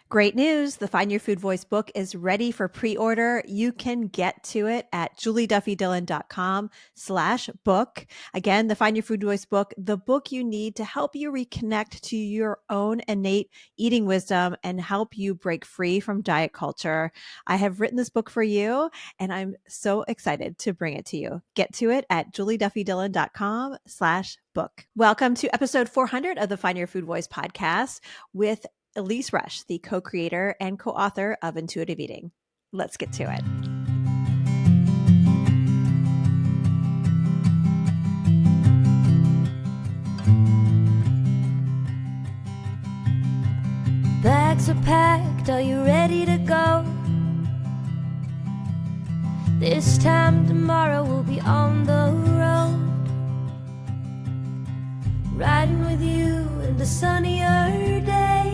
Great news. The Find Your Food Voice book is ready for pre-order. You can get to it at julieduffydillon.com/book. Again, the Find Your Food Voice book, the book you need to help you reconnect to your own innate eating wisdom and help you break free from diet culture. I have written this book for you and I'm so excited to bring it to you. Get to it at julieduffydillon.com/book. Welcome to episode 400 of the Find Your Food Voice podcast with Elyse Resch, the co-creator and co-author of Intuitive Eating. Let's get to it. Bags are packed, are you ready to go? This time tomorrow we'll be on the road, riding with you in the sunnier days.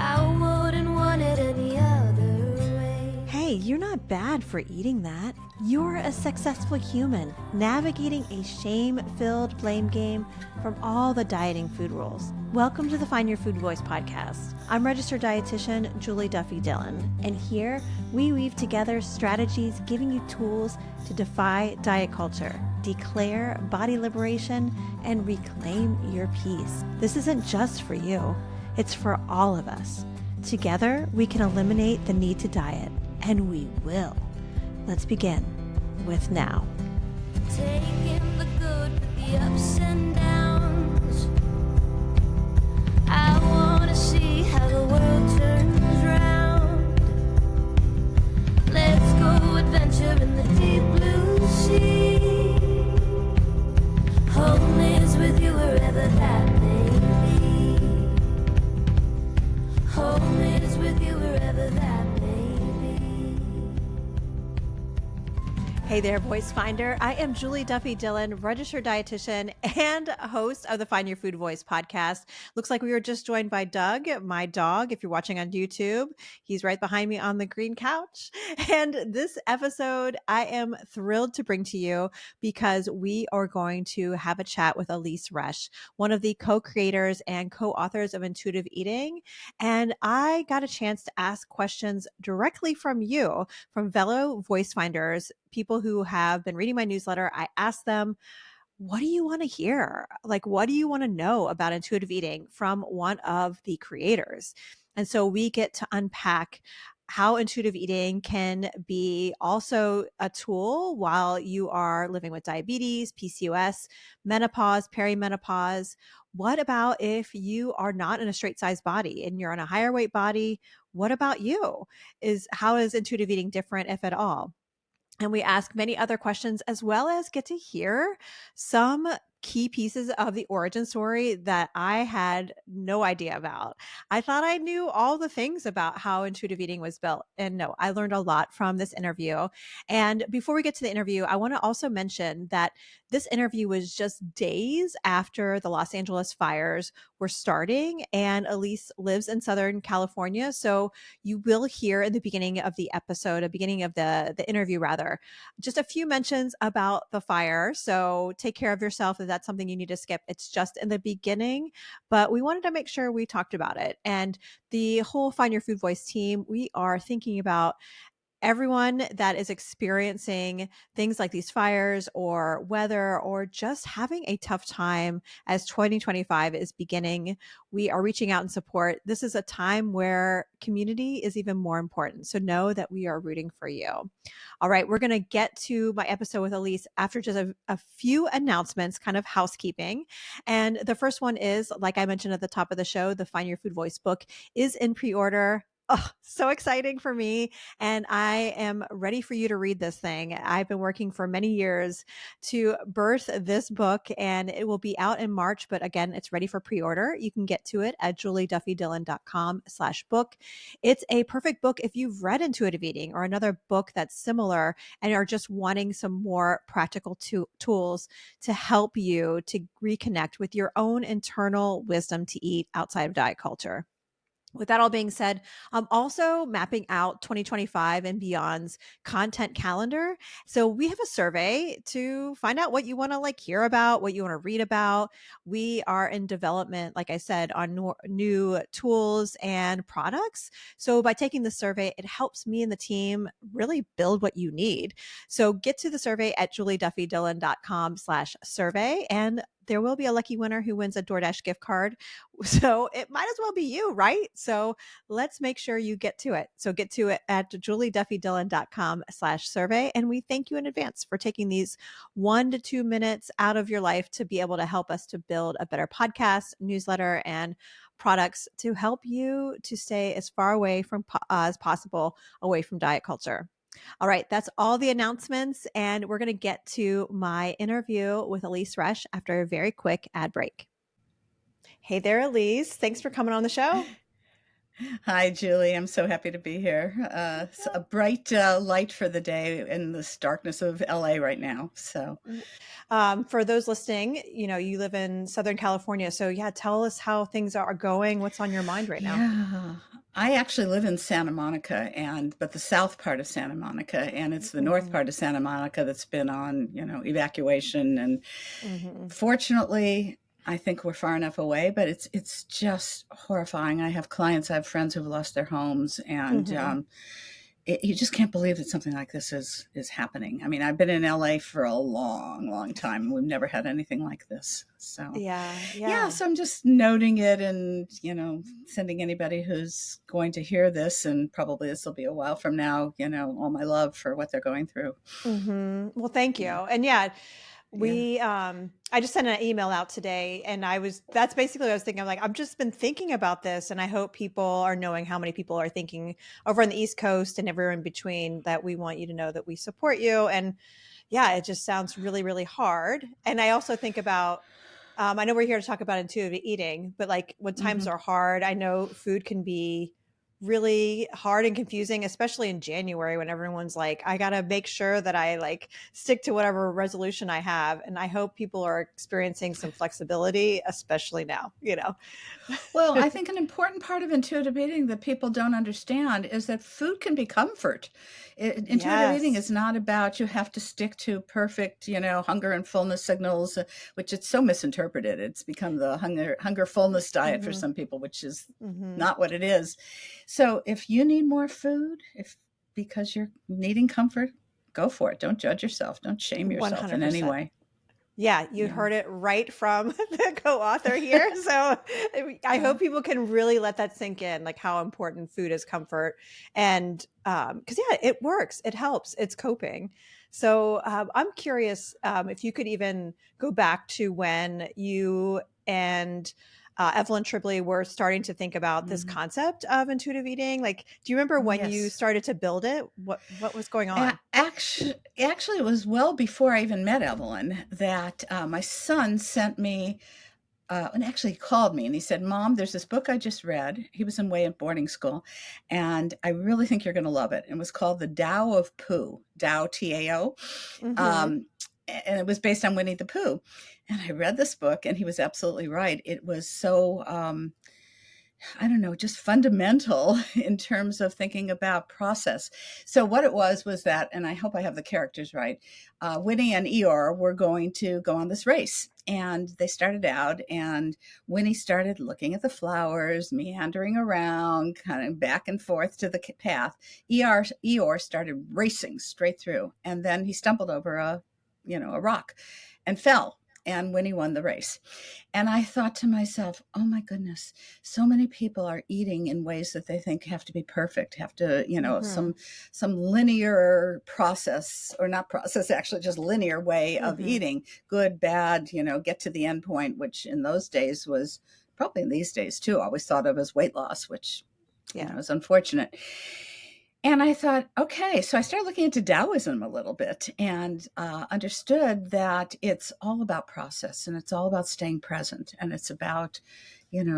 I wouldn't want it any other way. Hey, you're not bad for eating that. You're a successful human navigating a shame-filled blame game from all the dieting food rules. Welcome to the Find Your Food Voice podcast. I'm registered dietitian Julie Duffy Dillon, and here we weave together strategies giving you tools to defy diet culture, declare body liberation, and reclaim your peace. This isn't just for you, it's for all of us. Together, we can eliminate the need to diet, and we will. Let's begin with now. Taking the good with the ups and downs. I wanna see how the world turns round. Let's go adventure in the deep blue sea. Home is with you wherever that may be. Home is with you wherever that may be. Hey there, Voice Finder. I am Julie Duffy Dillon, registered dietitian and host of the Find Your Food Voice podcast. Looks like we were just joined by Doug, my dog. If you're watching on YouTube, he's right behind me on the green couch. And this episode, I am thrilled to bring to you because we are going to have a chat with Elyse Resch, one of the co-creators and co-authors of Intuitive Eating. And I got a chance to ask questions directly from you, from fellow Voice Finders, people who have been reading my newsletter. I asked them, what do you want to hear? Like, what do you want to know about intuitive eating from one of the creators? And so we get to unpack how intuitive eating can be also a tool while you are living with diabetes, PCOS, menopause, perimenopause. What about if you are not in a straight size body and you're on a higher weight body? What about you? How is intuitive eating different, if at all? And we ask many other questions, as well as get to hear some key pieces of the origin story that I had no idea about. I thought I knew all the things about how intuitive eating was built. And no, I learned a lot from this interview. And before we get to the interview, I want to also mention that this interview was just days after the Los Angeles fires were starting. And Elyse lives in Southern California. So you will hear in the beginning of the episode, beginning of the interview rather, just a few mentions about the fire. So take care of yourself if that's something you need to skip. It's just in the beginning, but we wanted to make sure we talked about it. And the whole Find Your Food Voice team, we are thinking about everyone that is experiencing things like these fires or weather or just having a tough time as 2025 is beginning. We are reaching out in support. This is a time where community is even more important. So know that we are rooting for you. All right, we're going to get to my episode with Elyse after just a few announcements, kind of housekeeping. And the first one is, like I mentioned at the top of the show, the Find Your Food Voice book is in pre-order. Oh, so exciting for me. And I am ready for you to read this thing. I've been working for many years to birth this book, and it will be out in March. But again, it's ready for pre-order. You can get to it at julieduffydillon.com/book. It's a perfect book if you've read Intuitive Eating or another book that's similar and are just wanting some more practical tools to help you to reconnect with your own internal wisdom to eat outside of diet culture. With that all being said, I'm also mapping out 2025 and beyond's content calendar. So we have a survey to find out what you want to like hear about, what you want to read about. We are in development, like I said, on new tools and products. So by taking the survey, it helps me and the team really build what you need. So get to the survey at julieduffydillon.com/survey, and there will be a lucky winner who wins a DoorDash gift card. So it might as well be you, right? So let's make sure you get to it. So get to it at julieduffydillon.com/survey. And we thank you in advance for taking these 1 to 2 minutes out of your life to be able to help us to build a better podcast, newsletter, and products to help you to stay as far away from as possible away from diet culture. All right, that's all the announcements. And we're going to get to my interview with Elise Resch after a very quick ad break. Hey there, Elise. Thanks for coming on the show. Hi, Julie. I'm so happy to be here. It's a bright light for the day in this darkness of LA right now. So, for those listening, you live in Southern California. So, yeah, tell us how things are going. What's on your mind right now? yeah, I actually live in Santa Monica, but the south part of Santa Monica, and it's the north part of Santa Monica that's been on, evacuation. And fortunately, I think we're far enough away, but it's just horrifying. I have friends who've lost their homes, and you just can't believe that something like this is happening. I mean, I've been in LA for a long, long time, and we've never had anything like this. So yeah. So I'm just noting it, and sending anybody who's going to hear this, and probably this will be a while from now, all my love for what they're going through. Well, thank you. And I just sent an email out today, and that's basically what I was thinking. I'm like, I've just been thinking about this, and I hope people are knowing how many people are thinking over on the East Coast and everywhere in between, that we want you to know that we support you. And yeah, it just sounds really, really hard. And I also think about, I know we're here to talk about intuitive eating, but like when times are hard, I know food can be really hard and confusing, especially in January when everyone's like, I got to make sure that I like stick to whatever resolution I have. And I hope people are experiencing some flexibility, especially now, Well, I think an important part of intuitive eating that people don't understand is that food can be comfort. Intuitive eating is not about you have to stick to perfect, hunger and fullness signals, which it's so misinterpreted. It's become the hunger fullness diet for some people, which is not what it is. So if you need more food, because you're needing comfort, go for it. Don't judge yourself. Don't shame yourself 100%. in any way. Yeah, you heard it right from the co-author here. So I hope people can really let that sink in, like how important food is comfort. And because it works, it helps, it's coping. So I'm curious if you could even go back to when you and Evelyn Tribbley were starting to think about this concept of intuitive eating. Like, do you remember when you started to build it? What was going on? Actually, it was well before I even met Evelyn that my son sent me, and actually he called me and he said, Mom, there's this book I just read. He was away at boarding school, and I really think you're going to love it. It was called The Tao of Pooh, Tao, T-A-O. And it was based on Winnie the Pooh. And I read this book, and he was absolutely right. It was so, I don't know, just fundamental in terms of thinking about process. So what it was that, and I hope I have the characters right, Winnie and Eeyore were going to go on this race. And they started out, and Winnie started looking at the flowers, meandering around, kind of back and forth to the path. Eeyore started racing straight through. And then he stumbled over a rock and fell, and Winnie won the race. And I thought to myself, oh my goodness, so many people are eating in ways that they think have to be perfect, have to, some linear process, or not process, actually just linear way of eating, good, bad, get to the end point, which in those days was probably in these days too, always thought of as weight loss, which is unfortunate. And I thought, okay, so I started looking into Taoism a little bit, and understood that it's all about process, and it's all about staying present, and it's about,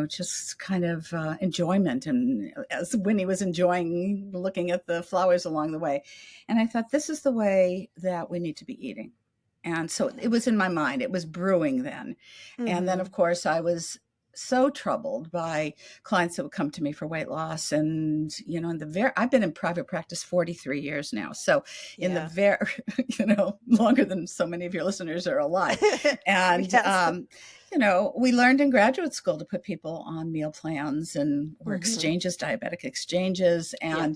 just kind of enjoyment. And as Winnie was enjoying looking at the flowers along the way. And I thought, this is the way that we need to be eating. And so it was in my mind, it was brewing then. And then, of course, I was so troubled by clients that would come to me for weight loss. And, I've been in private practice 43 years now. So in the Yeah. very, longer than so many of your listeners are alive. And, Yes. we learned in graduate school to put people on meal plans and were Mhm. exchanges, diabetic exchanges. Yeah.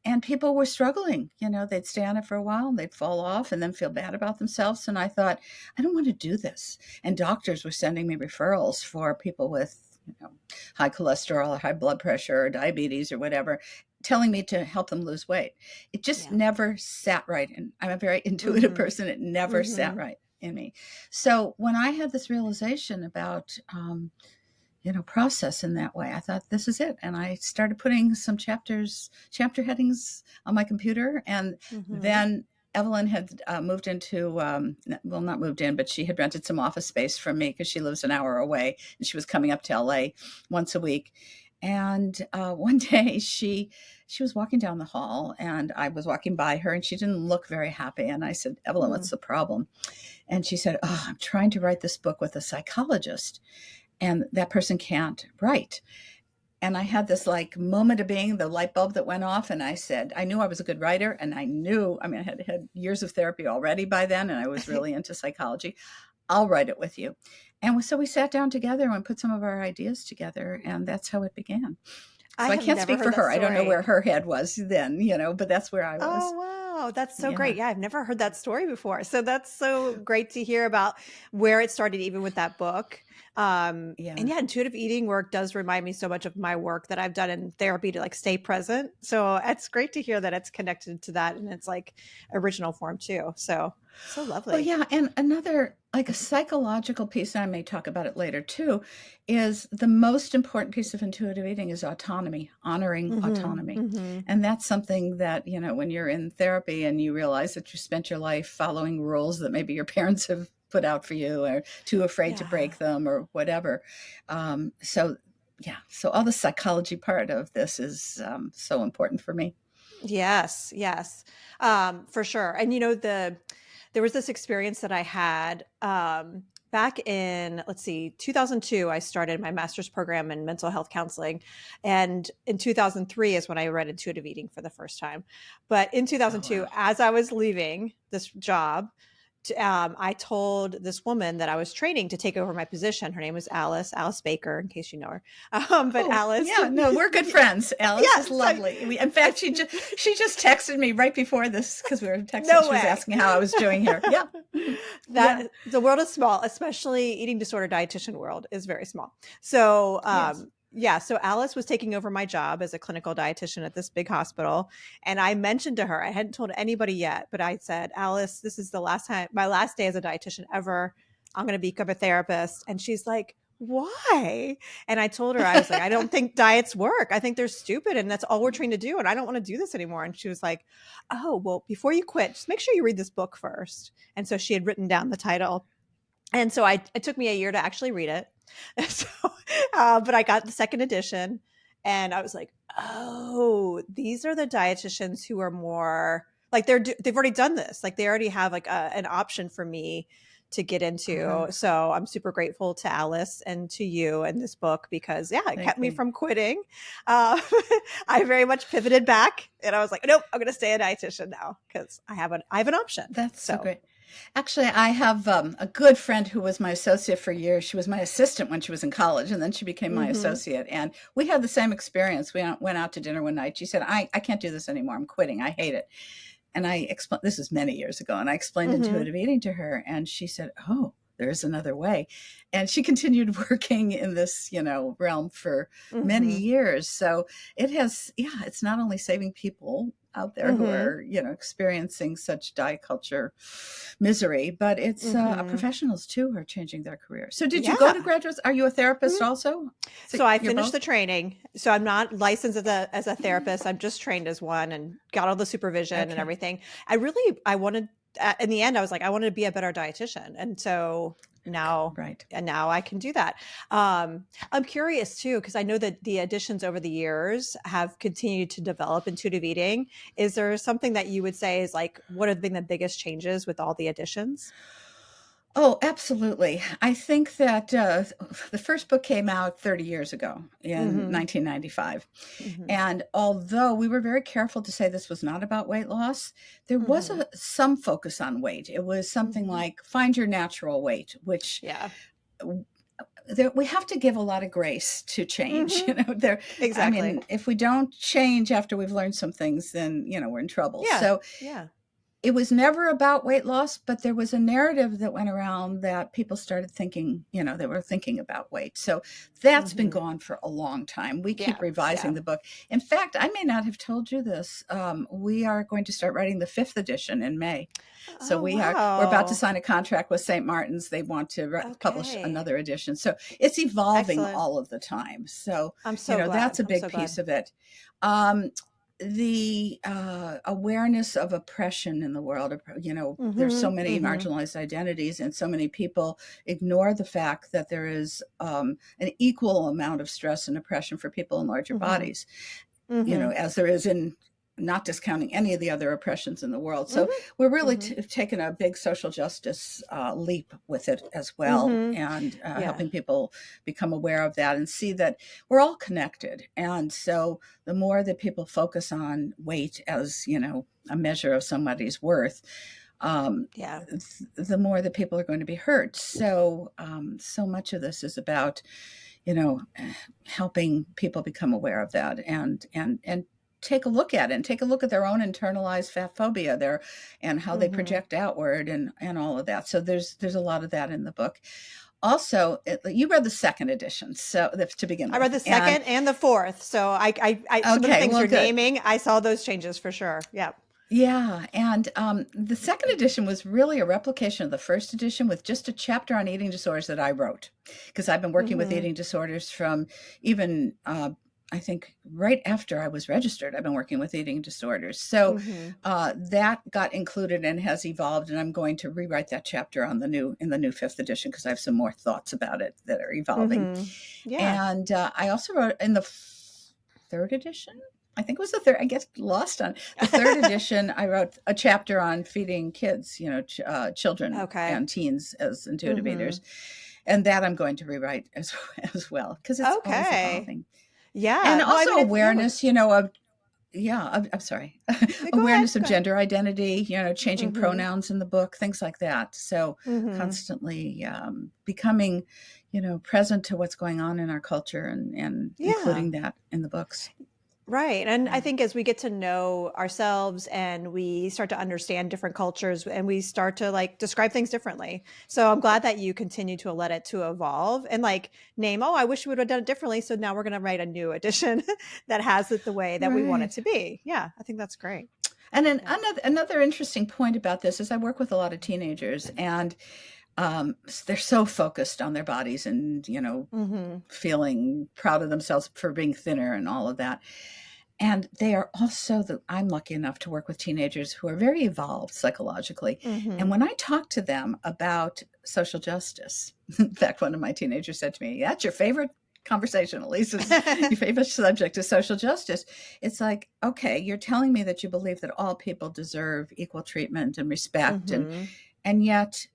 And people were struggling, they'd stay on it for a while, they'd fall off and then feel bad about themselves. And I thought, I don't want to do this. And doctors were sending me referrals for people with, high cholesterol or high blood pressure or diabetes or whatever, telling me to help them lose weight. It just Yeah. never sat right. And I'm a very intuitive Mhm. person. It never sat Mhm. right in me. So when I had this realization about, process in that way, I thought, this is it. And I started putting some chapter headings on my computer. And Mhm. then Evelyn had moved into, well, not moved in, but she had rented some office space from me because she lives an hour away and she was coming up to LA once a week. And one day she was walking down the hall and I was walking by her and she didn't look very happy. And I said, Evelyn, what's Mm. the problem? And she said, oh, I'm trying to write this book with a psychologist and that person can't write. And I had this like moment of being, the light bulb that went off. And I said, I knew I was a good writer. And I had had years of therapy already by then. And I was really into psychology. I'll write it with you. And so we sat down together and put some of our ideas together. And that's how it began. I So I have can't never speak heard for that her. I don't know where story. her head was then, but that's where I Oh, was. wow. That's so Yeah. great. Yeah, I've never heard that story before. So that's so great to hear about where it started, even with that book. And Yeah. yeah, intuitive eating work does remind me so much of my work that I've done in therapy to like stay present. So it's great to hear that it's connected to that and it's like original form too. So Well, lovely. yeah, and another like a psychological piece, and I may talk about it later too, is the most important piece of intuitive eating is autonomy, honoring Hmm. autonomy. Hmm. And that's something that, when you're in therapy and you realize that you spent your life following rules that maybe your parents have put out for you or too afraid to Yeah. break them or whatever. So, yeah, so all the psychology part of this is so important for me. Yes, yes, for sure. And there was this experience that I had back in, let's see, 2002. I started my master's program in mental health counseling, and in 2003 is when I read intuitive eating for the first time. But in Oh, 2002, wow. as I was leaving this job, I told this woman that I was training to take over my position. Her name was Alice Baker, in case you know her. But Oh, Alice, yeah, no, we're good friends. Alice yeah. is So lovely. In fact, she just texted me right before this because we were texting. no She was way. asking how I was doing here. Yeah. Yeah. That the world is small, especially eating disorder dietitian world is very small. So Yes. yeah, so Alice was taking over my job as a clinical dietitian at this big hospital. And I mentioned to her, I hadn't told anybody yet, but I said, Alice, this is the last time, my last day as a dietitian ever. I'm going to become a therapist. And she's like, why? And I told her, I was like, I don't think diets work. I think they're stupid and that's all we're trained to do. And I don't want to do this anymore. And she was like, oh, well, before you quit, just make sure you read this book first. And so she had written down the title. And so it took me a year to actually read it. So, but I got the second edition and I was like, oh, these are the dietitians who are more like they've already done this. Like they already have like an option for me to get into. Uh-huh. So I'm super grateful to Alice and to you and this book because yeah, it kept Thank me you. from quitting. Uh, I very much pivoted back and I was like, nope, I'm going to stay a dietitian now because I have an option. That's so So great. Actually, I have a good friend who was my associate for years. She was my assistant when she was in college, and then she became my mhm. associate. And we had the same experience. We went out to dinner one night. She said, I can't do this anymore. I'm quitting. I hate it. And I explained, this was many years ago, and I explained Mhm. intuitive eating to her, and she said, oh, there's another way. And she continued working in this, realm for many Mhm. years. So it has, yeah, it's not only saving people out there who Mhm. are, experiencing such diet culture misery, but it's Mhm. professionals too who are changing their career. So did you go to Yeah. graduate? Are you a therapist Mhm. also? So So I you're finished both? the training. So I'm not licensed as a therapist. I'm just trained as one and got all the supervision and Okay. everything. I wanted in the end I was like I wanted to be a better dietitian. And so Right. now I can do that. I'm curious too because I know that the additions over the years have continued to develop intuitive eating. Is there something that you would say is like what have been the biggest changes with all the additions? Oh, absolutely. I think that the first book came out 30 years ago in Mm-hmm. 1995. Mm-hmm. And although we were very careful to say this was not about weight loss, there was Mm-hmm. some focus on weight. It was something Mm-hmm. like find your natural weight, which Yeah. we have to give a lot of grace to change. Mm-hmm. I Exactly. mean, if we don't change after we've learned some things, then, we're in trouble. Yeah. So Yeah. it was never about weight loss, but there was a narrative that went around that people started thinking, they were thinking about weight. So that's been Mm-hmm. gone for a long time. We keep Yeah. revising Yeah. the book. In fact, I may not have told you this. We are going to start writing the fifth edition in May. So Oh, we're about to wow. sign a contract with St. Martin's. They want to publish Okay. another edition. So it's evolving Excellent. all of the time. So, I'm so that's glad. a I'm big so piece glad. of it. Um, the awareness of oppression in the world, there's so Mm-hmm. many Mm-hmm. marginalized identities, and so many people ignore the fact that there is an equal amount of stress and oppression for people in larger Mm-hmm. bodies, Mm-hmm. as there is in, not discounting any of the other oppressions in the world. So Mm-hmm. we're really Mm-hmm. taking a big social justice leap with it as well, Mm-hmm. and Yeah. helping people become aware of that and see that we're all connected. And so the more that people focus on weight as, a measure of somebody's worth, Yeah. the more that people are going to be hurt. So, so much of this is about, you know, helping people become aware of that and take a look at it and take a look at their own internalized fat phobia there and how they Mm-hmm. project outward and all of that. So there's a lot of that in the book. Also, you read the second edition, so to begin I read with. the second and the fourth. So some of the Okay, things well, you're good. naming, I saw those changes for sure. Yeah. Yeah, and the second edition was really a replication of the first edition with just a chapter on eating disorders that I wrote, because I've been working with Mm-hmm. eating disorders from even I think right after I was registered. I've been working with eating disorders, so Mm-hmm. that got included and has evolved. And I'm going to rewrite that chapter in the new fifth edition because I have some more thoughts about it that are evolving. Mm-hmm. Yeah. And I also wrote in the third edition. I think it was the third. I get lost on the third edition. I wrote a chapter on feeding kids, children Okay. and teens as intuitive Mm-hmm. eaters, and that I'm going to rewrite as well because it's always Okay. evolving. Yeah. And No, I also mean, awareness, of I'm sorry, go awareness ahead. of gender identity, changing Mm-hmm. pronouns in the book, things like that. So Mm-hmm. constantly becoming, present to what's going on in our culture and Yeah. including that in the books. Right. And I Yeah. think as we get to know ourselves and we start to understand different cultures and we start to describe things differently. So I'm glad that you continue to let it to evolve and name, oh, I wish we would have done it differently. So now we're going to write a new edition that has it the way that we want it Right. to be. Yeah, I think that's great. And then Yeah. another interesting point about this is I work with a lot of teenagers, and they're so focused on their bodies and, Mm-hmm. feeling proud of themselves for being thinner and all of that. And they are also I'm lucky enough to work with teenagers who are very evolved psychologically. Mm-hmm. And when I talk to them about social justice, in fact, one of my teenagers said to me, that's your favorite conversation, Elise, is your favorite subject is social justice. It's like, okay, you're telling me that you believe that all people deserve equal treatment and respect. Mm-hmm. And yet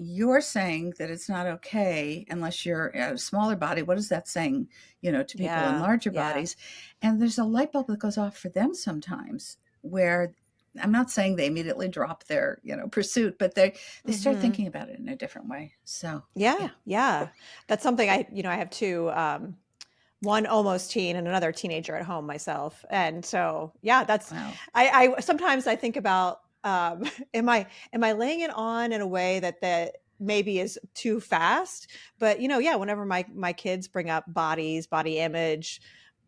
you're saying that it's not okay unless you're a smaller body. What is that saying, to people in Yeah. larger Yeah. bodies? And there's a light bulb that goes off for them sometimes where I'm not saying they immediately drop their, pursuit, but they start Mm-hmm. thinking about it in a different way. So, Yeah. Yeah. That's something I have two, one almost teen and another teenager at home myself. And so, yeah, that's, wow. I sometimes I think about, am I laying it on in a way that maybe is too fast? But, yeah, whenever my kids bring up bodies, body image,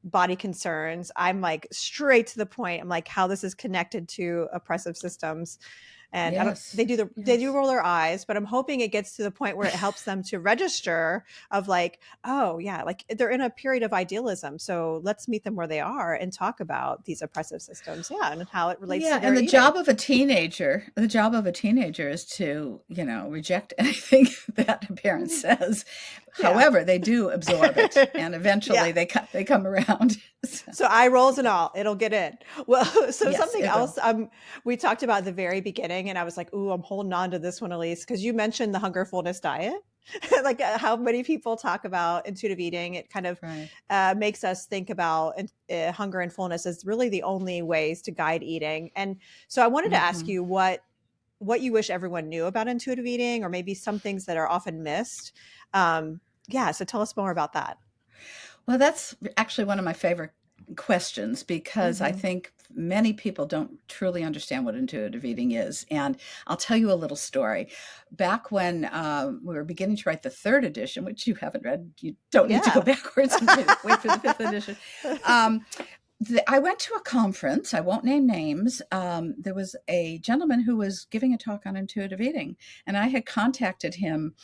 body concerns, I'm straight to the point. I'm like, how this is connected to oppressive systems. And Yes. they do roll their eyes, but I'm hoping it gets to the point where it helps them to register of oh yeah, they're in a period of idealism. So let's meet them where they are and talk about these oppressive systems. Yeah. And how it relates to their And the eating. job of a teenager is to, reject anything that a parent says. Yeah. However, they do absorb it, and eventually Yeah. they come around. So eye rolls and all, it'll get in. Well, so Yes, something it will. else we talked about at the very beginning eating, and I was like, "Ooh, I'm holding on to this one, Elise," because you mentioned the hunger fullness diet. Like how many people talk about intuitive eating. It kind of Right. makes us think about hunger and fullness as really the only ways to guide eating. And so I wanted to ask Hmm. you what you wish everyone knew about intuitive eating, or maybe some things that are often missed. Yeah, so tell us more about that. Well, that's actually one of my favorite questions because I Hmm. think many people don't truly understand what intuitive eating is. And I'll tell you a little story. Back when we were beginning to write the third edition, which you haven't read, you don't need to go Yeah. backwards and wait for the fifth edition. Um, I went to a conference. I won't name names. There was a gentleman who was giving a talk on intuitive eating, and I had contacted him,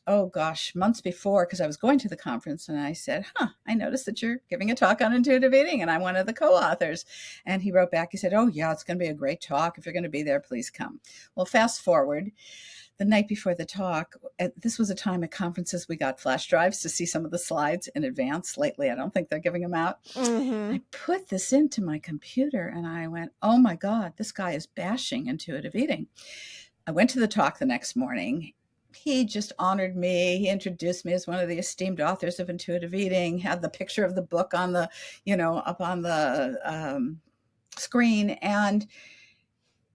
oh gosh, months before because I was going to the conference, and I said, I noticed that you're giving a talk on intuitive eating, and I'm one of the co-authors. And he wrote back, he said, oh yeah, it's going to be a great talk. If you're going to be there, please come. Well, fast forward, the night before the talk, this was a time at conferences we got flash drives to see some of the slides in advance. Lately, I don't think they're giving them out. Hmm. I put this into my computer and I went, oh my God, this guy is bashing intuitive eating. I went to the talk the next morning. He just honored me. He introduced me as one of the esteemed authors of intuitive eating, had the picture of the book on the, up on the screen. And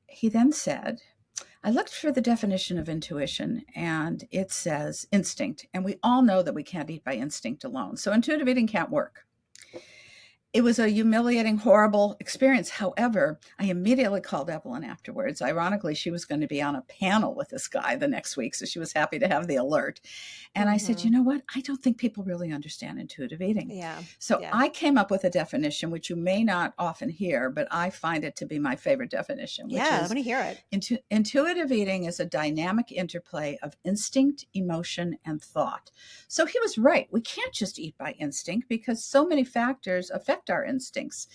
he then said, I looked for the definition of intuition and it says instinct. And we all know that we can't eat by instinct alone. So intuitive eating can't work. It was a humiliating, horrible experience. However, I immediately called Evelyn afterwards. Ironically, she was going to be on a panel with this guy the next week, so she was happy to have the alert. And I said, you know what? I don't think people really understand intuitive eating. Yeah. So Yeah. I came up with a definition, which you may not often hear, but I find it to be my favorite definition, which Yeah. is Let me hear it. intuitive eating is a dynamic interplay of instinct, emotion, and thought. So he was right. We can't just eat by instinct because so many factors affect our instincts.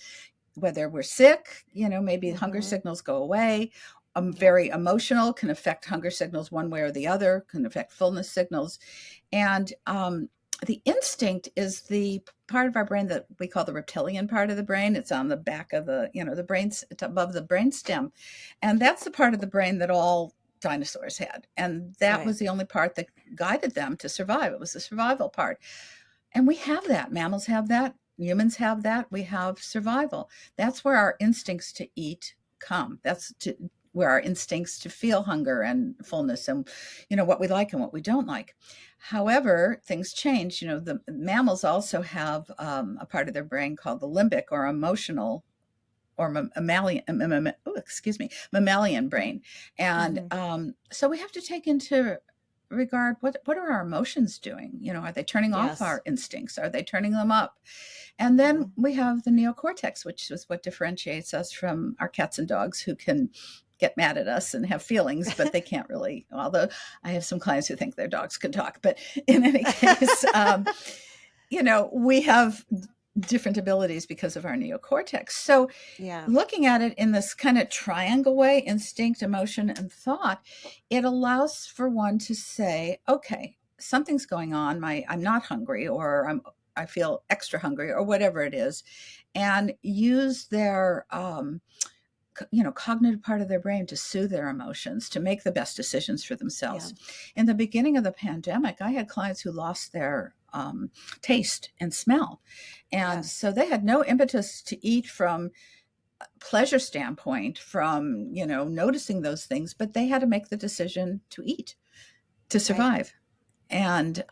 Whether we're sick, maybe hunger Hmm. signals go away. Yeah. Very emotional can affect hunger signals one way or the other, can affect fullness signals. And the instinct is the part of our brain that we call the reptilian part of the brain. It's on the back of the brain, it's above the brain stem. And that's the part of the brain that all dinosaurs had. And that Right. was the only part that guided them to survive. It was the survival part. And we have that. Mammals have that. Humans have that. We have survival. That's where our instincts to eat come. Where our instincts to feel hunger and fullness and, what we like and what we don't like. However, things change. The mammals also have a part of their brain called the limbic or emotional or mammalian brain. And so we have to take into regard what are our emotions doing? Are they turning off Yes. our instincts? Are they turning them up? And then we have the neocortex, which is what differentiates us from our cats and dogs who can get mad at us and have feelings, but they can't really, although I have some clients who think their dogs can talk. But in any case, we have different abilities because of our neocortex. So Yeah. looking at it in this kind of triangle way, instinct, emotion, and thought, it allows for one to say, okay, something's going on. I'm not hungry, or I feel extra hungry, or whatever it is, and use their cognitive part of their brain to soothe their emotions, to make the best decisions for themselves. In the beginning of the pandemic, I had clients who lost their taste and smell. And so they had no impetus to eat from a pleasure standpoint, from, noticing those things, but they had to make the decision to eat, to survive. Right.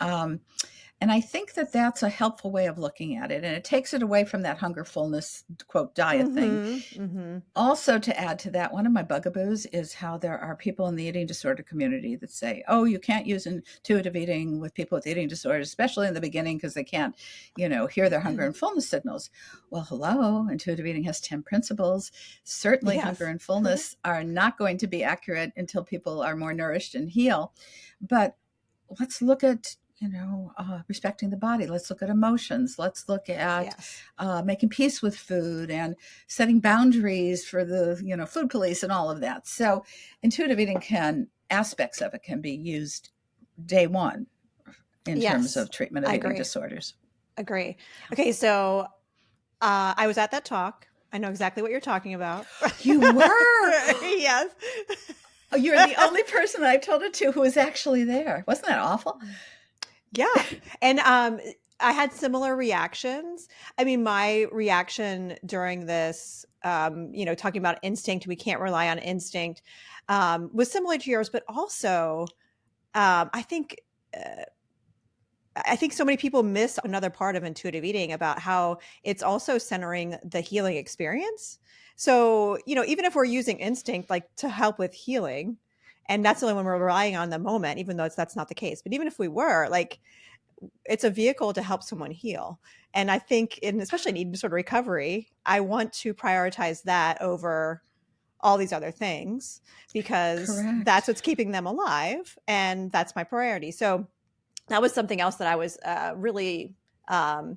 And I think that that's a helpful way of looking at it. And it takes it away from that hunger fullness, quote, diet thing. Also, to add to that, one of my bugaboos is how there are people in the eating disorder community that say, oh, you can't use intuitive eating with people with eating disorders, especially in the beginning, because they can't, hear their hunger and fullness signals. Well, hello, intuitive eating has 10 principles. Certainly hunger and fullness are not going to be accurate until people are more nourished and heal. But let's look at respecting the body. Let's look at emotions. Let's look at making peace with food and setting boundaries for the, food police and all of that. So intuitive eating aspects of it can be used day one in terms of treatment of eating disorders. Agree. Okay. So I was at that talk. I know exactly what you're talking about. You were? Yes. Oh, you're the only person I've told it to who was actually there. Wasn't that awful? Yeah. And I had similar reactions. I mean, my reaction during this, talking about instinct, we can't rely on instinct, was similar to yours, but also I think. I think so many people miss another part of intuitive eating about how it's also centering the healing experience. So, even if we're using instinct like to help with healing, and that's only when we're relying on the moment, even though that's not the case. But even if we were, like, it's a vehicle to help someone heal. And I think especially in eating disorder recovery, I want to prioritize that over all these other things because that's Correct. what's keeping them alive. And that's my priority. So that was something else that I was really, I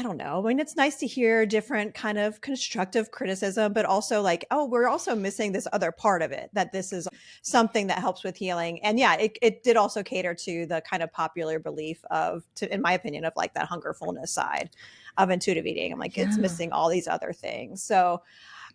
don't know. I mean, it's nice to hear different kind of constructive criticism, but also like, oh, we're also missing this other part of it, that this is something that helps with healing. And yeah, it did also cater to the kind of popular belief in my opinion, of like that hunger fullness side of intuitive eating. I'm like, it's Yeah. missing all these other things. So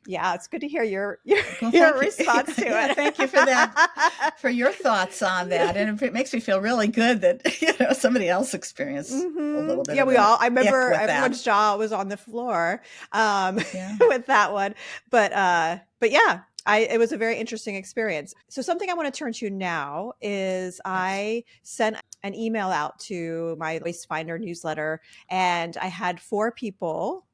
yeah, it's good to hear your your, Well, your thank you. response to Yeah, it. thank you for that, for your thoughts on that. And it makes me feel really good that, somebody else experienced a little bit Yeah, of we the all. I ick remember with that. everyone's jaw was on the floor Yeah. with that one, but yeah, it was a very interesting experience. So something I want to turn to now is Yes. I sent an email out to my Voice Finder newsletter, and I had 4 people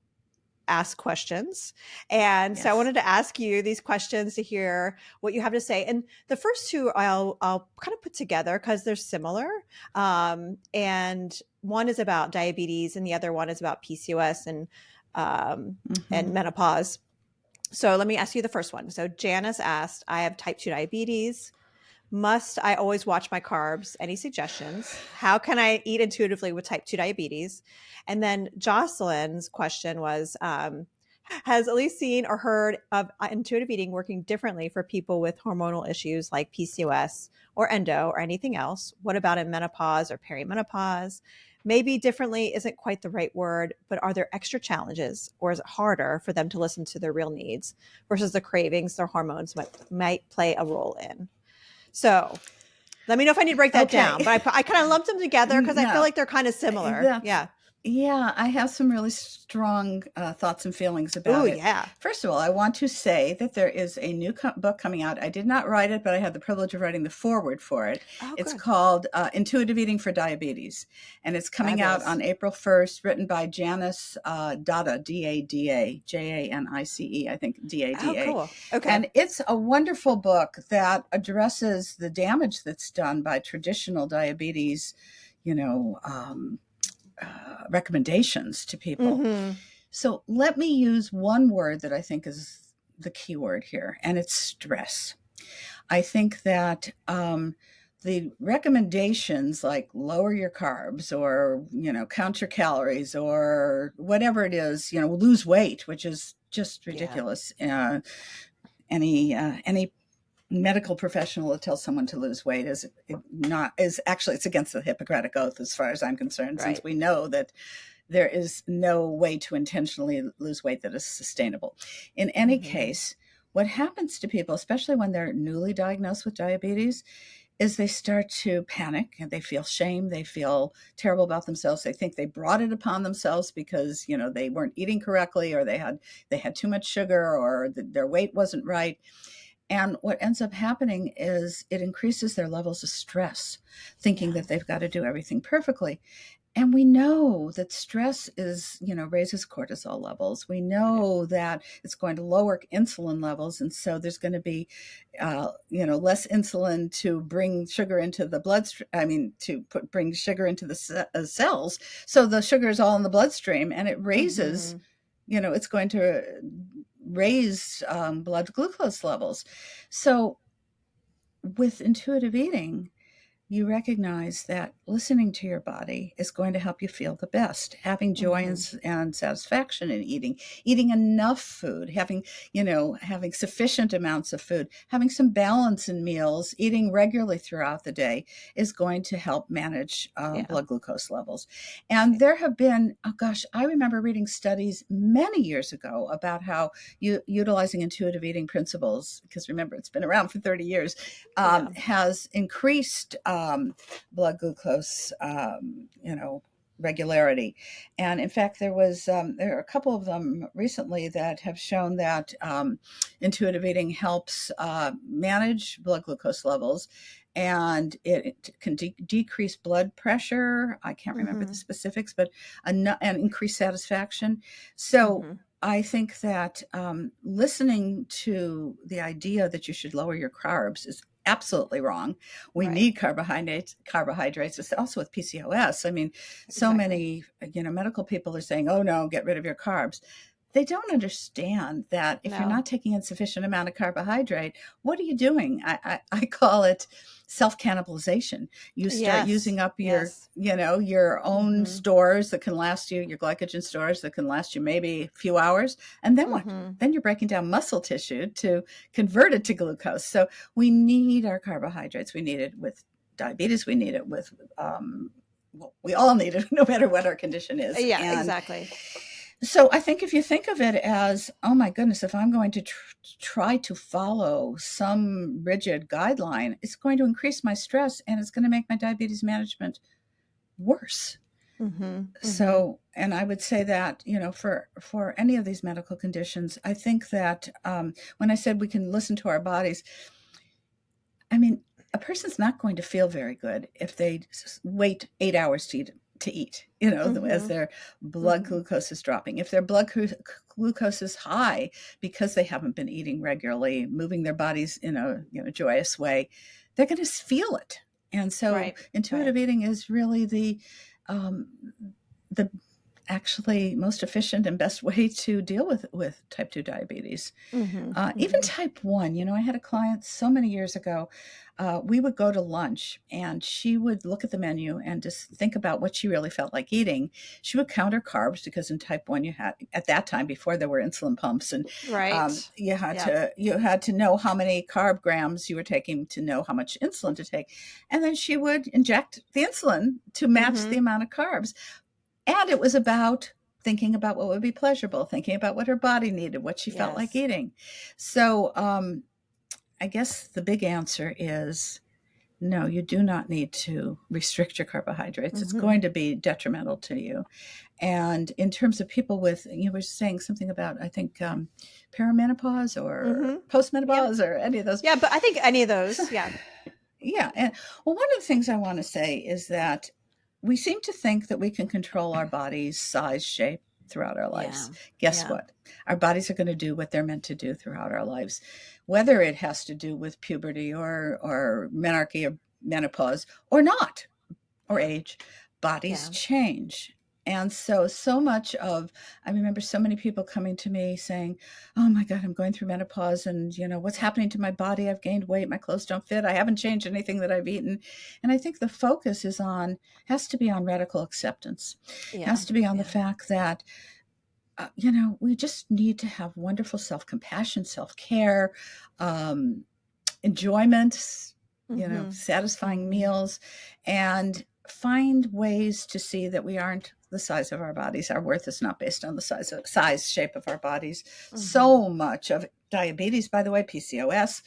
ask questions. And so I Yes. wanted to ask you these questions to hear what you have to say. And the first two I'll kind of put together because they're similar. And one is about diabetes, and the other one is about PCOS and Hmm. menopause. So let me ask you the first one. So Janice asked, I have type 2 diabetes. Must I always watch my carbs? Any suggestions? How can I eat intuitively with type 2 diabetes? And then Jocelyn's question was, has Elise seen or heard of intuitive eating working differently for people with hormonal issues like PCOS or endo or anything else? What about in menopause or perimenopause? Maybe differently isn't quite the right word, but are there extra challenges, or is it harder for them to listen to their real needs versus the cravings their hormones might play a role in? So let me know if I need to break that down, Okay. but I kind of lumped them together because I feel No, like they're kind of similar. that's Yeah. yeah, I have some really strong thoughts and feelings Oh, about it. yeah. First of all, I want to say that there is a new book coming out. I did not write it, but I had the privilege of writing the foreword for it. Oh, It's good. called Intuitive Eating for Diabetes, and it's coming out Fabulous. on April 1st, written by Janice Dada, Dada, Janice, I think, Oh, Dada. cool. Okay. And it's a wonderful book that addresses the damage that's done by traditional diabetes, you know, recommendations to people. Mm-hmm. So let me use one word that I think is the key word here, and it's stress. I think that the recommendations like lower your carbs or, count your calories or whatever it is, lose weight, which is just Yeah. ridiculous. Any medical professional that tells someone to lose weight is actually, it's against the Hippocratic Oath as far as I'm concerned, since Right. we know that there is no way to intentionally lose weight that is sustainable. In any Mm-hmm. case, what happens to people, especially when they're newly diagnosed with diabetes, is they start to panic and they feel shame. They feel terrible about themselves. They think they brought it upon themselves because, they weren't eating correctly, or they had too much sugar, or their weight wasn't right. And what ends up happening is it increases their levels of stress, thinking Yeah. that they've got to do everything perfectly. And we know that stress raises cortisol levels. We Right. know that it's going to lower insulin levels. And so there's going to be, less insulin to bring sugar into the bloodstream. I mean, bring sugar into the cells. So the sugar is all in the bloodstream, and it raises, Mm-hmm. it's going to raise blood glucose levels. So with intuitive eating, you recognize that listening to your body is going to help you feel the best, having joy and satisfaction in eating enough food, having sufficient amounts of food, having some balance in meals, eating regularly throughout the day is going to help manage blood glucose levels. And there have been, I remember reading studies many years ago about how utilizing intuitive eating principles, because remember, it's been around for 30 years, has increased blood glucose, regularity. And in fact, there are a couple of them recently that have shown that intuitive eating helps manage blood glucose levels, and it can decrease blood pressure. I can't remember the specifics, but and increase satisfaction. So I think that listening to the idea that you should lower your carbs is absolutely wrong. We need carbohydrates. It's also with PCOS. I mean, so many, medical people are saying, oh no, get rid of your carbs. They don't understand that if you're not taking in sufficient amount of carbohydrate, what are you doing? I call it self-cannibalization. You start using up your own stores that can last you, your glycogen stores that can last you maybe a few hours. And then what? Then you're breaking down muscle tissue to convert it to glucose. So we need our carbohydrates. We need it with diabetes. We need it with, we all need it no matter what our condition is. Yeah, exactly. So I think if you think of it as, oh my goodness, if I'm going to try to follow some rigid guideline, it's going to increase my stress and it's going to make my diabetes management worse. So, and I would say that, for any of these medical conditions, I think that when I said we can listen to our bodies, I mean, a person's not going to feel very good if they wait 8 hours to eat, as their blood glucose is dropping. If their blood glucose is high because they haven't been eating regularly, moving their bodies in a joyous way, they're going to feel it. And so intuitive eating is really the actually most efficient and best way to deal with type 2 diabetes. Even type 1, I had a client so many years ago, we would go to lunch and she would look at the menu and just think about what she really felt like eating. She would count her carbs because in type 1 you had, at that time before there were insulin pumps, and you had to know how many carb grams you were taking to know how much insulin to take. And then she would inject the insulin to match the amount of carbs. And it was about thinking about what would be pleasurable, thinking about what her body needed, what she felt like eating. So I guess the big answer is no, you do not need to restrict your carbohydrates. It's going to be detrimental to you. And in terms of people with, you were saying something about, I think, perimenopause or postmenopause or any of those. Yeah, but I think any of those, yeah. And one of the things I want to say is that we seem to think that we can control our body's size, shape throughout our lives. Guess what? Our bodies are going to do what they're meant to do throughout our lives, whether it has to do with puberty or menarche or menopause or not, or age. Bodies change. And so much of, I remember so many people coming to me saying, oh my God, I'm going through menopause and, what's happening to my body? I've gained weight. My clothes don't fit. I haven't changed anything that I've eaten. And I think the focus has to be on radical acceptance. It has to be on the fact that, we just need to have wonderful self-compassion, self-care, enjoyment, satisfying meals, and find ways to see that we aren't the size of our bodies. Our worth is not based on the size, shape of our bodies. So much of diabetes, by the way, PCOS,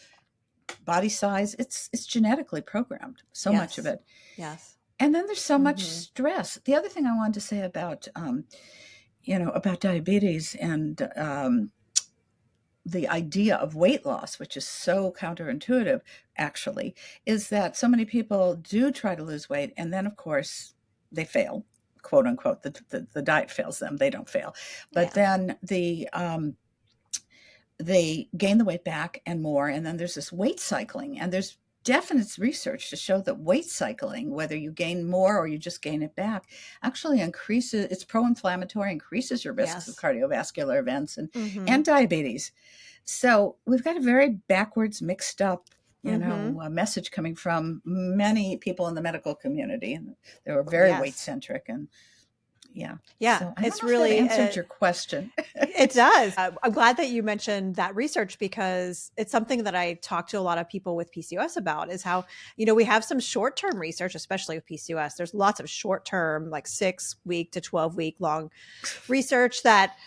body size, it's genetically programmed. So much of it. Yes. And then there's so much stress. The other thing I wanted to say about, about diabetes and the idea of weight loss, which is so counterintuitive, actually, is that so many people do try to lose weight. And then, of course, they fail, quote unquote. The diet fails them. They don't fail. But then they gain the weight back and more. And then there's this weight cycling. And there's definite research to show that weight cycling, whether you gain more or you just gain it back, actually increases, it's pro-inflammatory, increases your risks of cardiovascular events and diabetes. So we've got a very backwards, mixed up Mm-hmm. a message coming from many people in the medical community. And they were very weight Yes. centric. And yeah. Yeah. So I don't It's know if that really, answered your question. it does. I'm glad that you mentioned that research because it's something that I talk to a lot of people with PCOS about is how, we have some short term research, especially with PCOS. There's lots of short term, like 6-week to 12-week long research that,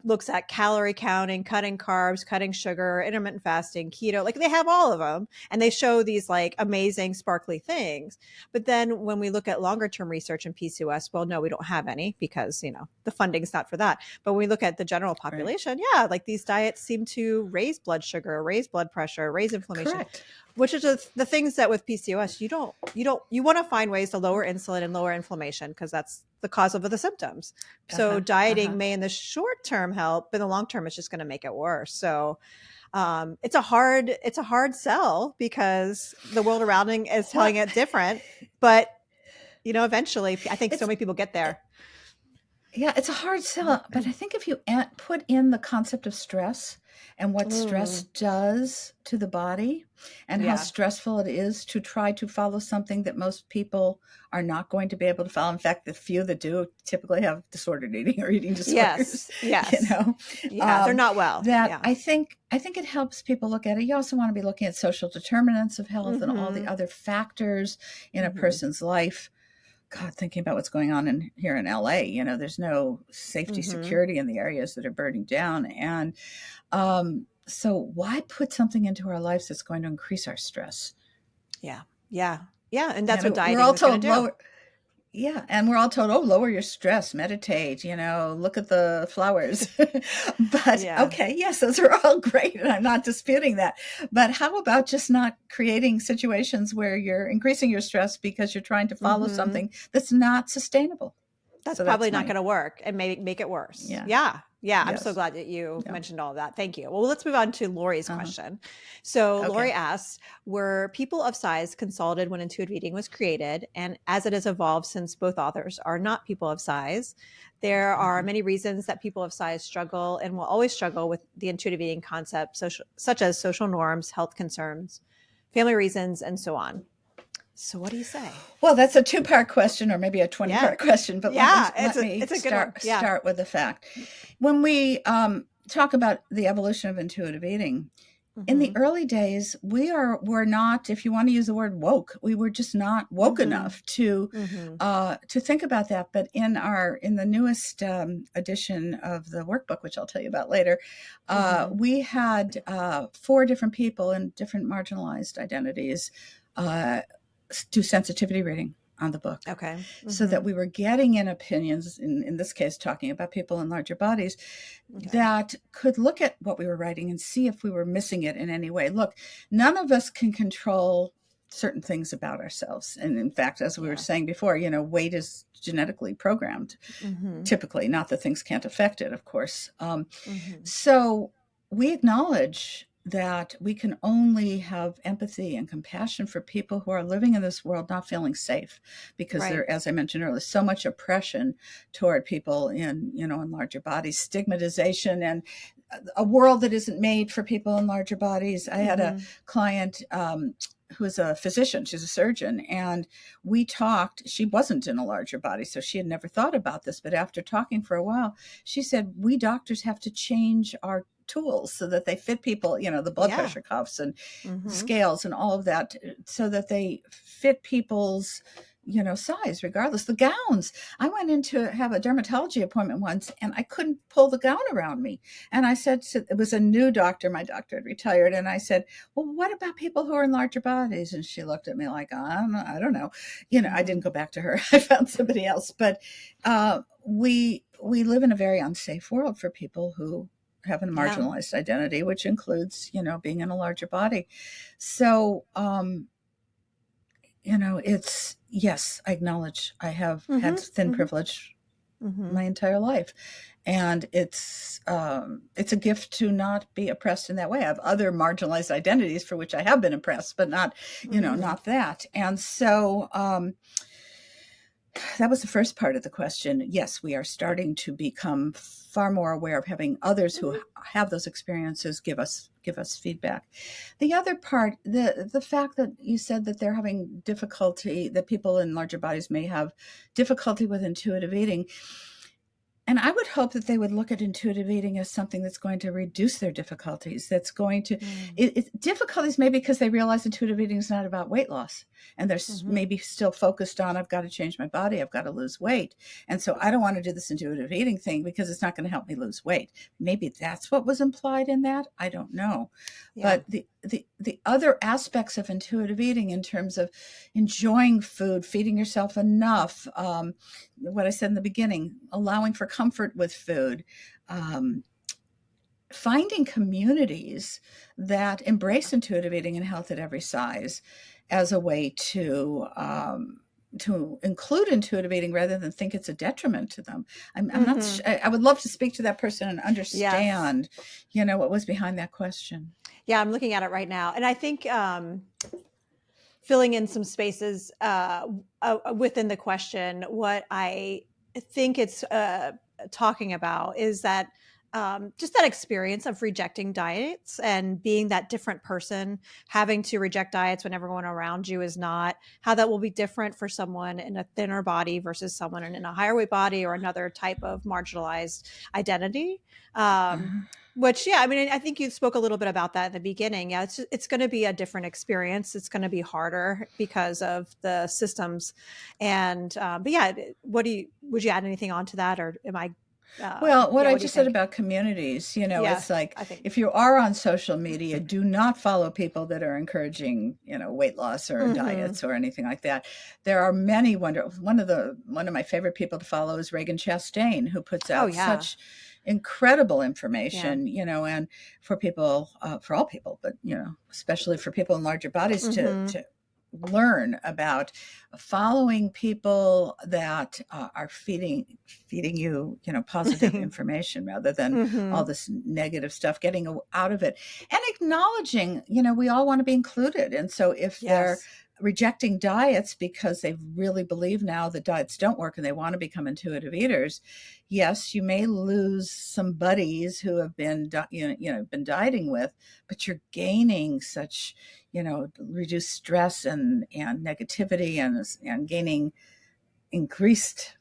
looks at calorie counting, cutting carbs, cutting sugar, intermittent fasting, keto. Like they have all of them and they show these like amazing, sparkly things. But then when we look at longer term research in PCOS, well, no, we don't have any because, the funding's not for that. But when we look at the general population, yeah, like these diets seem to raise blood sugar, raise blood pressure, raise inflammation, Correct. which is just the things that with PCOS, you want to find ways to lower insulin and lower inflammation because that's the cause of the symptoms. So dieting may in the short term help, but in the long term, it's just going to make it worse. So it's a hard sell because the world around it is telling it different, but eventually I think so many people get there. Yeah, it's a hard sell, but I think if you put in the concept of stress and what stress does to the body and how stressful it is to try to follow something that most people are not going to be able to follow. In fact, the few that do typically have disordered eating or eating disorders. Yes. They're not well. I think it helps people look at it. You also want to be looking at social determinants of health and all the other factors in a person's life. God, thinking about what's going on here in LA, there's no safety, security in the areas that are burning down. And so why put something into our lives that's going to increase our stress? Yeah. And that's what dieting we're all is told going to do. Yeah. And we're all told, lower your stress, meditate, look at the flowers. But okay, yes, those are all great. And I'm not disputing that. But how about just not creating situations where you're increasing your stress because you're trying to follow something that's not sustainable? That's probably not going to work and make it worse. Yeah. I'm so glad that you mentioned all of that. Thank you. Well, let's move on to Lori's question. So Lori asks, were people of size consulted when intuitive eating was created? And as it has evolved since both authors are not people of size, there are many reasons that people of size struggle and will always struggle with the intuitive eating concept, such as social norms, health concerns, family reasons, and so on. So what do you say? Well, that's a 2-part question or maybe a 20-part question, but let me start with the fact. When we talk about the evolution of intuitive eating, in the early days, we're not, if you want to use the word woke, we were just not woke enough to think about that. But in the newest edition of the workbook, which I'll tell you about later, we had 4 different people in different marginalized identities do sensitivity reading on the book. Okay. So that we were getting in opinions, in this case, talking about people in larger bodies that could look at what we were writing and see if we were missing it in any way. Look, none of us can control certain things about ourselves. And in fact, as we were saying before, weight is genetically programmed, typically, not that things can't affect it, of course. So we acknowledge that we can only have empathy and compassion for people who are living in this world not feeling safe because there, as I mentioned earlier, so much oppression toward people in larger bodies, stigmatization, and a world that isn't made for people in larger bodies. I had a client who is a physician, she's a surgeon, and we talked. She wasn't in a larger body, so she had never thought about this, but after talking for a while, she said, we doctors have to change our tools so that they fit people, the blood pressure cuffs and scales and all of that, so that they fit people's, size, regardless. The gowns. I went in to have a dermatology appointment once and I couldn't pull the gown around me. And I said, it was a new doctor. My doctor had retired. And I said, well, what about people who are in larger bodies? And she looked at me like, I don't know. I didn't go back to her. I found somebody else. But we live in a very unsafe world for people who have a marginalized identity, which includes, being in a larger body. So, it's, yes, I acknowledge I have had thin privilege my entire life. And it's a gift to not be oppressed in that way. I have other marginalized identities for which I have been oppressed, but not, not that. And so, that was the first part of the question. Yes, we are starting to become far more aware of having others who have those experiences give us feedback. The other part, the fact that you said that they're having difficulty, that people in larger bodies may have difficulty with intuitive eating. And I would hope that they would look at intuitive eating as something that's going to reduce their difficulties. That's going to, difficulties maybe because they realize intuitive eating is not about weight loss. And they're maybe still focused on, I've got to change my body, I've got to lose weight. And so I don't want to do this intuitive eating thing because it's not going to help me lose weight. Maybe that's what was implied in that. I don't know. Yeah. But the other aspects of intuitive eating in terms of enjoying food, feeding yourself enough, what I said in the beginning, allowing for comfort with food, finding communities that embrace intuitive eating and health at every size as a way to include intuitive eating rather than think it's a detriment to them. I'm not. I would love to speak to that person and understand, what was behind that question. Yeah, I'm looking at it right now, and I think filling in some spaces within the question, what I think it's talking about is that just that experience of rejecting diets and being that different person, having to reject diets when everyone around you is not, how that will be different for someone in a thinner body versus someone in a higher weight body or another type of marginalized identity. Which, I mean, I think you spoke a little bit about that in the beginning. Yeah, it's going to be a different experience. It's going to be harder because of the systems. And, but yeah, would you add anything onto that, or am I? Well, what I just said about communities, it's like, if you are on social media, do not follow people that are encouraging, weight loss or diets or anything like that. There are many one of my favorite people to follow is Regan Chastain, who puts out such incredible information, and for people, for all people, but, especially for people in larger bodies to learn about following people that are feeding you, positive information rather than all this negative stuff, getting out of it and acknowledging, we all want to be included. And so if they're rejecting diets because they really believe now that diets don't work and they want to become intuitive eaters, yes, you may lose some buddies who have been, been dieting with, but you're gaining such, reduced stress and negativity and gaining increased,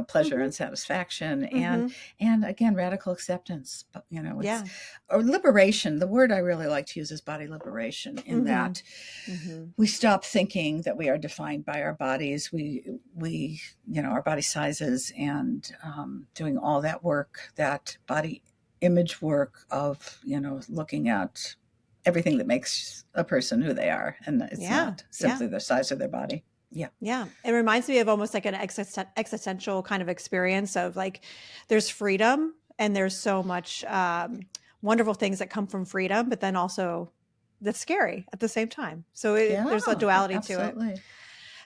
pleasure and satisfaction and again, radical acceptance, but, or liberation. The word I really like to use is body liberation in that we stop thinking that we are defined by our bodies. We, our body sizes and doing all that work, that body image work of, looking at everything that makes a person who they are. And it's not simply the size of their body. Yeah. It reminds me of almost like an existential kind of experience of like, there's freedom and there's so much wonderful things that come from freedom, but then also that's scary at the same time. So there's a duality to it.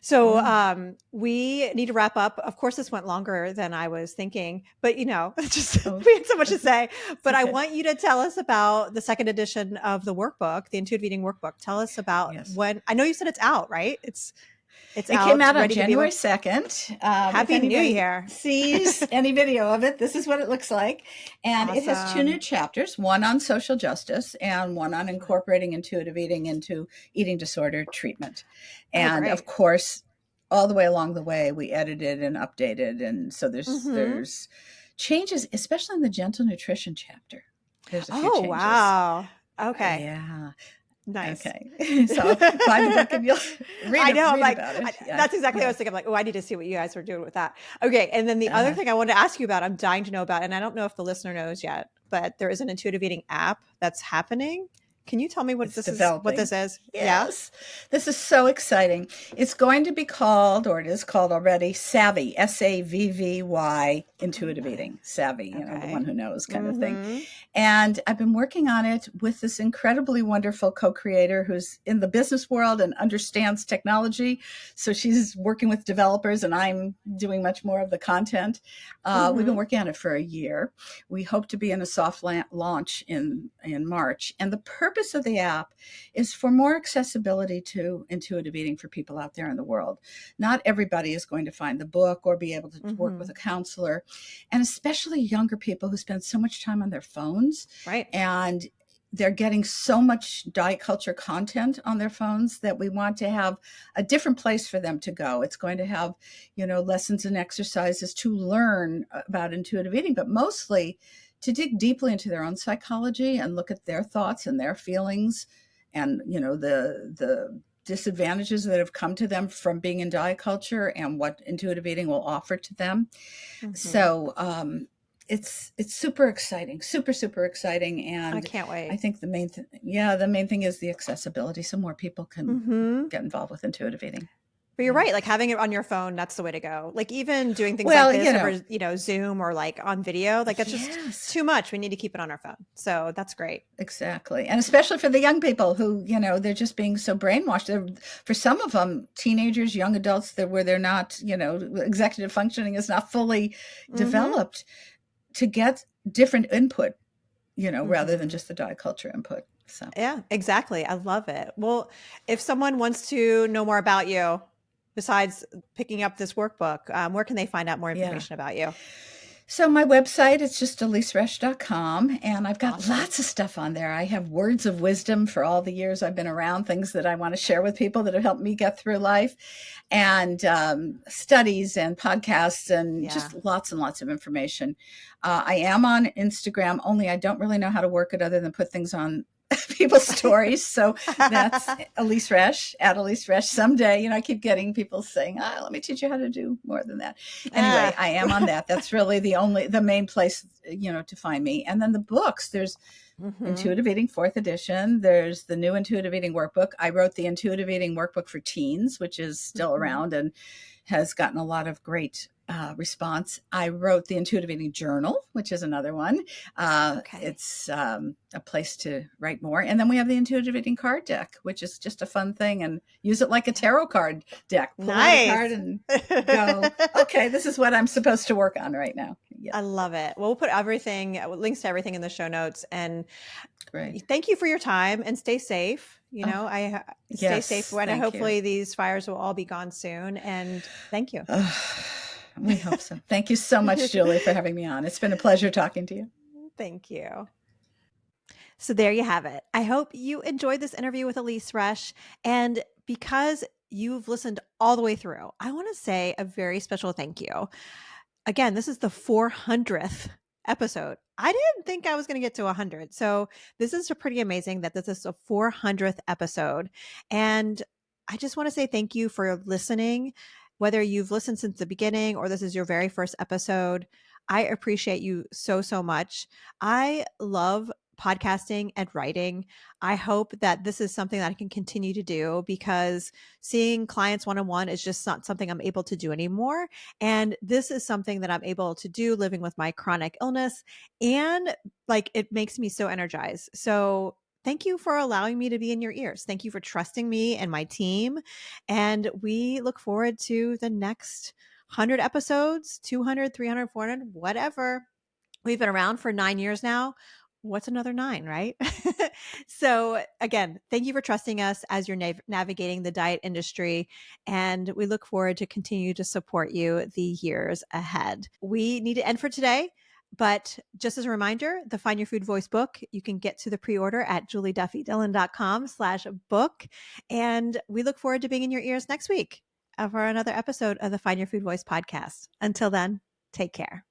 So we need to wrap up. Of course, this went longer than I was thinking, but we had so much to say. But I want you to tell us about the second edition of the workbook, the Intuitive Eating Workbook. Tell us about when. I know you said it's out, right? It came out on January 2nd. Happy New Year. Sees any video of it, this is what it looks like. And It has 2 new chapters, one on social justice and one on incorporating intuitive eating into eating disorder treatment. And of course, all the way along the way, we edited and updated. And so there's changes, especially in the gentle nutrition chapter. There's a few changes. Wow. Okay. Yeah. Nice. Okay. So buy the book and you'll read about it. That's exactly what I was thinking. I'm like, I need to see what you guys are doing with that. Okay. And then the other thing I wanted to ask you about, I'm dying to know about, and I don't know if the listener knows yet, but there is an intuitive eating app that's happening. Can you tell me what this is? Yes. This is so exciting. It's going to be called, or it is called already, Savvy, SAVVY, intuitive eating. Savvy, the one who knows kind of thing. And I've been working on it with this incredibly wonderful co-creator who's in the business world and understands technology. So she's working with developers and I'm doing much more of the content. We've been working on it for a year. We hope to be in a soft launch in March. And the purpose purpose of the app is for more accessibility to intuitive eating for people out there in the world. Not everybody is going to find the book or be able to work with a counselor, and especially younger people who spend so much time on their phones. Right. And they're getting so much diet culture content on their phones that we want to have a different place for them to go. It's going to have, lessons and exercises to learn about intuitive eating, but mostly to dig deeply into their own psychology and look at their thoughts and their feelings and, the disadvantages that have come to them from being in diet culture and what intuitive eating will offer to them. So, it's super exciting, super exciting. And I can't wait. I think the main thing is the accessibility. So more people can get involved with intuitive eating. But you're right. Like having it on your phone, that's the way to go. Like even doing things like this over, Zoom or like on video, like that's just too much. We need to keep it on our phone. So that's great. Exactly. And especially for the young people who, they're just being so brainwashed. For some of them, teenagers, young adults, where they're not, executive functioning is not fully developed, to get different input, rather than just the diet culture input. So yeah, exactly. I love it. Well, if someone wants to know more about you, besides picking up this workbook, where can they find out more information about you? So my website, it's just eliseresch.com, and I've got lots of stuff on there. I have words of wisdom for all the years I've been around, things that I want to share with people that have helped me get through life, and studies and podcasts and just lots and lots of information. I am on Instagram, only I don't really know how to work it other than put things on people's stories. So that's Elise Resch, at Elise Resch. Someday, I keep getting people saying, let me teach you how to do more than that. Anyway, I am on that. That's really the main place, to find me. And then the books, there's Intuitive Eating 4th edition. There's the new Intuitive Eating workbook. I wrote the Intuitive Eating workbook for teens, which is still around and has gotten a lot of great response. I wrote the Intuitive Eating Journal, which is another one. It's a place to write more. And then we have the Intuitive Eating card deck, which is just a fun thing, and use it like a tarot card deck. Pull out a card and go, okay, this is what I'm supposed to work on right now. Yeah. I love it. Well, we'll put links to everything in the show notes. And great. Thank you for your time, and stay safe. Stay safe. And hopefully these fires will all be gone soon. And thank you. We hope so. Thank you so much, Julie, for having me on. It's been a pleasure talking to you. Thank you. So there you have it. I hope you enjoyed this interview with Elise Resch. And because you've listened all the way through, I want to say a very special thank you. Again, this is the 400th episode. I didn't think I was going to get to 100. So this is pretty amazing that this is a 400th episode. And I just want to say thank you for listening. Whether you've listened since the beginning or this is your very first episode, I appreciate you so, so much. I love podcasting and writing. I hope that this is something that I can continue to do, because seeing clients one-on-one is just not something I'm able to do anymore. And this is something that I'm able to do living with my chronic illness. And it makes me so energized. So thank you for allowing me to be in your ears. Thank you for trusting me and my team. And we look forward to the next 100 episodes, 200, 300, 400, whatever. We've been around for 9 years now. What's another 9, right? So again, thank you for trusting us as you're navigating the diet industry. And we look forward to continue to support you the years ahead. We need to end for today. But just as a reminder, the Find Your Food Voice book, you can get to the pre-order at julieduffydillon.com/book. And we look forward to being in your ears next week for another episode of the Find Your Food Voice podcast. Until then, take care.